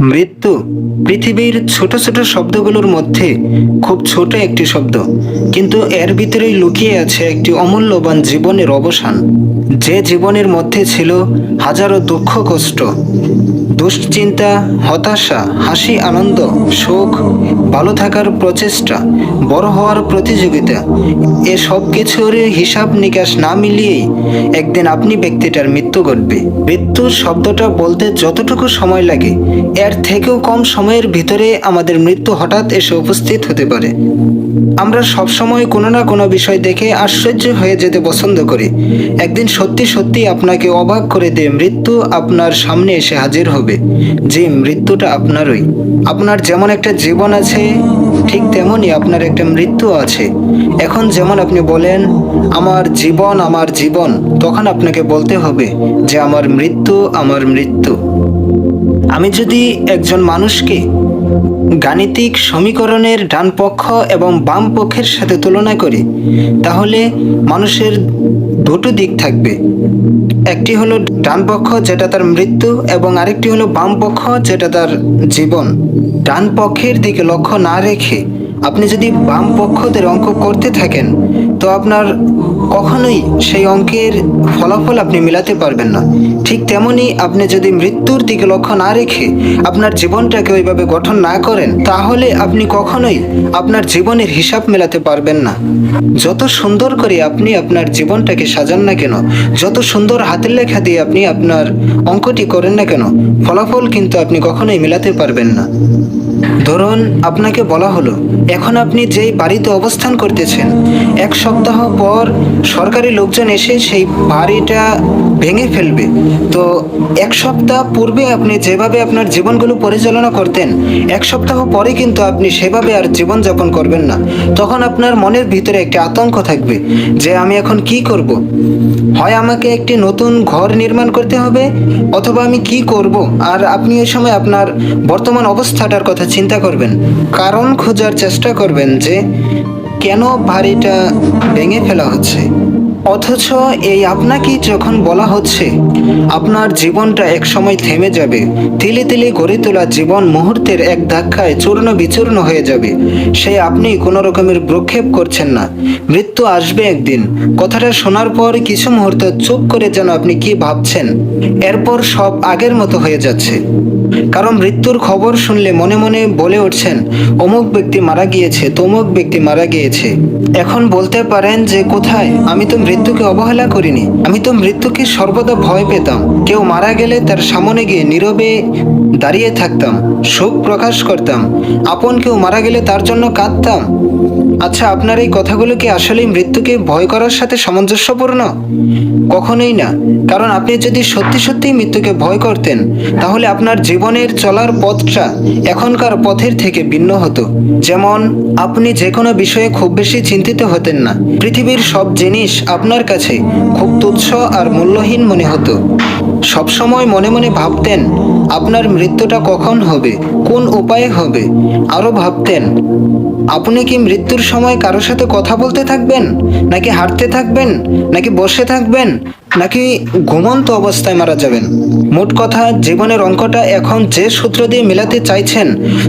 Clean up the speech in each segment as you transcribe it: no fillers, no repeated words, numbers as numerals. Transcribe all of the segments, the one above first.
মৃত্যু পৃথিবীর ছোট ছোট শব্দগুলোর মধ্যে খুব ছোট একটি শব্দ, কিন্তু এর ভিতরেই লুকিয়ে আছে একটি অমূল্যবান জীবনের অবসান। যে জীবনের মধ্যে ছিল হাজারো দুঃখ কষ্ট, দুশ্চিন্তা, হতাশা, হাসি, আনন্দ, সুখ, ভালো থাকার প্রচেষ্টা, বড় হওয়ার প্রতিযোগিতা, এ সব কিছুর হিসাব নিকাশ না মিলিয়েই একদিন আপনি ব্যক্তিটার মৃত্যু ঘটবে। মৃত্যু শব্দটা বলতে যতটুকু সময় লাগে, এর থেকেও কম সময়ের ভিতরে আমাদের মৃত্যু হঠাৎ এসে উপস্থিত হতে পারে। আমরা সবসময় কোনো না কোনো বিষয় দেখে আশ্চর্য হয়ে যেতে পছন্দ করি। একদিন সত্যি সত্যি আপনাকে অবাক করে দিয়ে মৃত্যু আপনার সামনে এসে হাজির হবে, যে মৃত্যুটা আপনারই। আপনার যেমন একটা জীবন আছে, ঠিক তেমনই আপনার একটা মৃত্যু আছে। এখন যেমন আপনি বলেন আমার জীবন আমার জীবন, তখন আপনাকে বলতে হবে যে আমার মৃত্যু আমার মৃত্যু। আমি যদি একজন মানুষকে গাণিতিক সমীকরণের ডান পক্ষ এবং বাম পক্ষের সাথে তুলনা করি, তাহলে মানুষের দুটো দিক থাকবে। একটি হলো ডান পক্ষ, যেটা তার মৃত্যু, এবং আরেকটি হলো বাম পক্ষ, যেটা তার জীবন। ডান পক্ষের দিকে লক্ষ্য না রেখে আপনি যদি বাম পক্ষদের অঙ্ক করতে থাকেন, তো আপনার কখনোই সেই অঙ্কের ফলাফল আপনি মেলাতে পারবেন না। ঠিক তেমনি আপনি যদি মৃত্যুর দিকে লক্ষ্য না রেখে আপনার জীবনটাকে ওইভাবে গঠন না করেন, তাহলে আপনি কখনোই আপনার জীবনের হিসাব মেলাতে পারবেন না। যত সুন্দর করে আপনি আপনার জীবনটাকে সাজান না কেন, যত সুন্দর হাতের লেখা দিয়ে আপনি আপনার অঙ্কটি করেন না কেন, ফলাফল কিন্তু আপনি কখনোই মেলাতে পারবেন না। ধরুন আপনাকে বলা হলো এখন আপনি যেই বাড়িতে অবস্থান করতেছেন, এক সপ্তাহ পর সরকারি লোকজন এসে সেই বাড়িটা ভেঙে ফেলবে। তো এক সপ্তাহ পূর্বে আপনি যেভাবে আপনার জীবনগুলো পরিচালনা করতেন, এক সপ্তাহ পরে কিন্তু আপনি সেভাবে আর জীবনযাপন করবেন না। তখন আপনার মনের ভিতরে একটি আতঙ্ক থাকবে যে আমি এখন কি করব। হয় আমাকে একটি নতুন ঘর নির্মাণ করতে হবে, অথবা আমি কি করব। আর আপনি ওই সময় আপনার বর্তমান অবস্থাটার কথা চিন্তা করবেন, কারণ খোঁজার চেষ্টা করবেন যে কেন বাড়িটা ভেঙে ফেলা হচ্ছে। অথচ এই আপনাকে যখন বলা হচ্ছে আপনার জীবনটা এক সময় থেমে যাবে, তিলে তিলে গড়ে তোলা জীবন মুহূর্তের এক ধাক্কায় চূর্ণ বিচূর্ণ হয়ে যাবে, সে আপনি কোনো রকমের ভ্রুক্ষেপ করছেন না। মৃত্যু আসবে একদিন, কথাটা শোনার পর কিছু মুহূর্ত চুপ করে যেন আপনি কি ভাবছেন, এরপর সব আগের মতো হয়ে যাচ্ছে। কারণ মৃত্যুর খবর শুনলে মনে মনে বলে উঠছেন অমুক ব্যক্তি মারা গিয়েছে, তমুক ব্যক্তি মারা গিয়েছে। এখন বলতে পারেন যে কোথায়, আমি তো মৃত্যুকে অবহেলা করিনি, আমি তো মৃত্যুকে সর্বদা ভয় পেতাম। কেউ মারা গেলে তার সামনে গিয়ে নীরবে দাঁড়িয়ে থাকতাম, শোক প্রকাশ করতাম, আপন কেউ মারা গেলে তার জন্য কাঁদতাম। আচ্ছা, আপনার এই কথাগুলো কি আসলেই মৃত্যুকে ভয় করার সাথে সামঞ্জস্যপূর্ণ? কখনোই না। কারণ আপনি যদি সত্যি সত্যি মৃত্যুকে ভয় করতেন, তাহলে আপনার জীবনের চলার পথটা এখনকার পথের থেকে ভিন্ন হতো। যেমন আপনি যে কোনো বিষয়ে খুব বেশি চিন্তিত হতেন না, পৃথিবীর সব জিনিস আপনার কাছে খুব তুচ্ছ আর মূল্যহীন মনে হতো। সবসময় মনে মনে ভাবতেন আপনার মৃত্যুটা কখন হবে, কোন উপায়ে হবে। আরও ভাবতেন আপনি কি মৃত্যুর সময় কারোর সাথে কথা বলতে থাকবেন, নাকি হাঁটতে থাকবেন, নাকি বসে থাকবেন, নাকি ঘুমন্ত অবস্থায় মারা যাবেন। মোট কথা, জীবনের অঙ্কটা এখন যে সূত্র দিয়ে মেলাতে চাইছেন,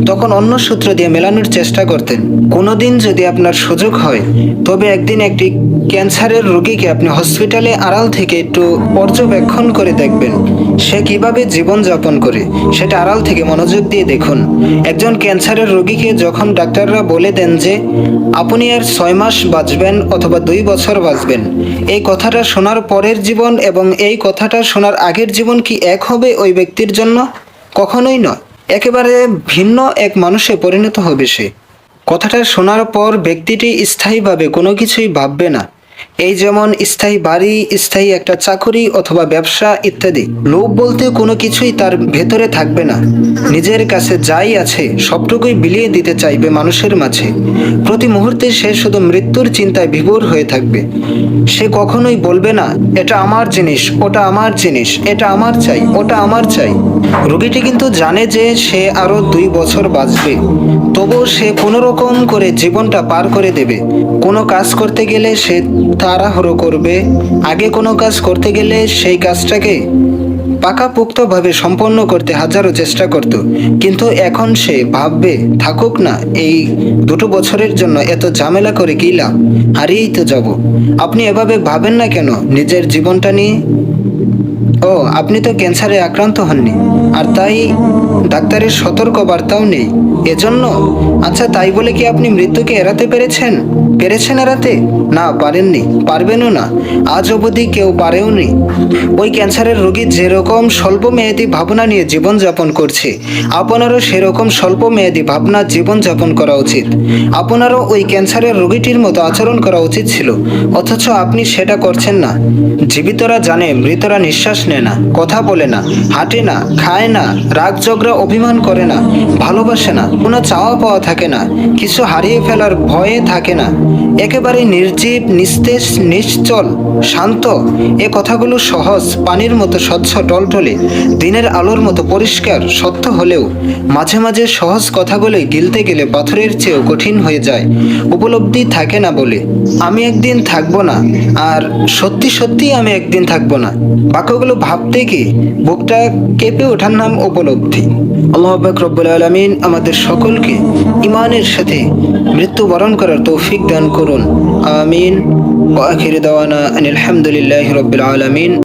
তখন অন্য সূত্র দিয়ে মেলানোর চেষ্টা করতেন। কোনোদিন যদি আপনার সুযোগ হয়, তবে একদিন একটি ক্যান্সারের রোগীকে আপনি হসপিটালে আড়াল থেকে একটু পর্যবেক্ষণ করে দেখবেন সে কিভাবে জীবন যাপন করে, সেটা আড়াল থেকে মনোযোগ দিয়ে দেখুন। একজন ক্যান্সারের রোগীকে যখন ডাক্তাররা বলে দেন যে আপনি আর 6 মাস বাঁচবেন অথবা 2 বছর বাঁচবেন, এই কথাটা শোনার পরের জীবন এবং এই কথাটা শোনার আগের জীবন কি এক হবে ওই ব্যক্তির জন্য? কখনোই নয়। একেবারে ভিন্ন এক মানুষে পরিণত হবে সে। কথাটা শোনার পর ব্যক্তিটি স্থায়ীভাবে কোনো কিছুই ভাববে না। এই যেমন স্থায়ী বাড়ি, স্থায়ী একটা চাকরি অথবা ব্যবসা ইত্যাদি। লোভ বলতে কোনো কিছুই তার ভেতরে থাকবে না। নিজের কাছে যাই আছে সবটুকুই বিলিয়ে দিতে চাইবে মানুষের মাঝে। প্রতি মুহূর্তে সে শুধু মৃত্যুর চিন্তায় বিভোর হয়ে থাকবে। সে কখনোই বলবে না এটা আমার জিনিস, ওটা আমার জিনিস, এটা আমার চাই, ওটা আমার চাই। রোগীটি কিন্তু জানে যে সে আরো 2 বছর বাঁচবে, তবুও সে কোনো রকম করে জীবনটা পার করে দেবে। কোনো কাজ করতে গেলে সে তাড়াহুড়ো করবে, আগে কোনো কাজ করতে গেলে সেই কাজটাকে পাকাপোক্তভাবে সম্পন্ন করতে হাজারো চেষ্টা করত, কিন্তু এখন সে ভাববে থাকুক না, এই 2 বছরের জন্য এত ঝামেলা করে কি লাভ, হারিয়েই তো যাব। আপনি এভাবে ভাবেন না কেন নিজের জীবনটা নিয়ে? ও, আপনি তো ক্যান্সারে আক্রান্ত হননি, আর তাই ডাক্তারের সতর্ক বার্তাও নেই এজন্য? আচ্ছা, তাই বলে কি আপনি মৃত্যুকে এড়াতে পেরেছেন এড়াতে? না, পারেননি, পারবেনও না, আজ অবধি কেউ পারেওনি। ওই ক্যান্সারের রোগী যেরকম স্বল্প মেয়াদী ভাবনা নিয়ে জীবনযাপন করছে, আপনারও সেরকম স্বল্প মেয়াদী ভাবনা জীবনযাপন করা উচিত। আপনারও ওই ক্যান্সারের রোগীটির মতো আচরণ করা উচিত ছিল, অথচ আপনি সেটা করছেন না। জীবিতরা জানে মৃতরা নিঃশ্বাস নেয় না, কথা বলে না, হাঁটে না, খায় না, রাগ ঝগড়া অভিমান করে না, ভালোবাসে না, কোনো চাওয়া পাওয়া থাকে না, কিছু হারিয়ে ফেলার ভয়ে থাকে না, একেবারে নির্জীব, নিস্তেজ, নিশ্চল, শান্ত। এ কথাগুলো সহজ, পানির মতো স্বচ্ছ টলটলে, দিনের আলোর মতো পরিষ্কার সত্য হলেও মাঝে মাঝে সহজ কথাগুলো গিলতে গেলে পাথরের চেয়েও কঠিন হয়ে যায়, উপলব্ধি থাকে না বলে। আমি একদিন থাকবো না, আর সত্যি সত্যি আমি একদিন থাকবো না, বাক্যগুলো ভাবতে গিয়ে বুকটা কেঁপে ওঠার নাম উপলব্ধি। আল্লাহ পাক রব্বুল আলামিন আমাদের সকলকে ঈমানের সাথে মৃত্যুবরণ করার তৌফিক দান করুন। আমিন। ওয়া আখিরু দাওয়ানা আনিল হামদুলিল্লাহি রাব্বিল আলামিন।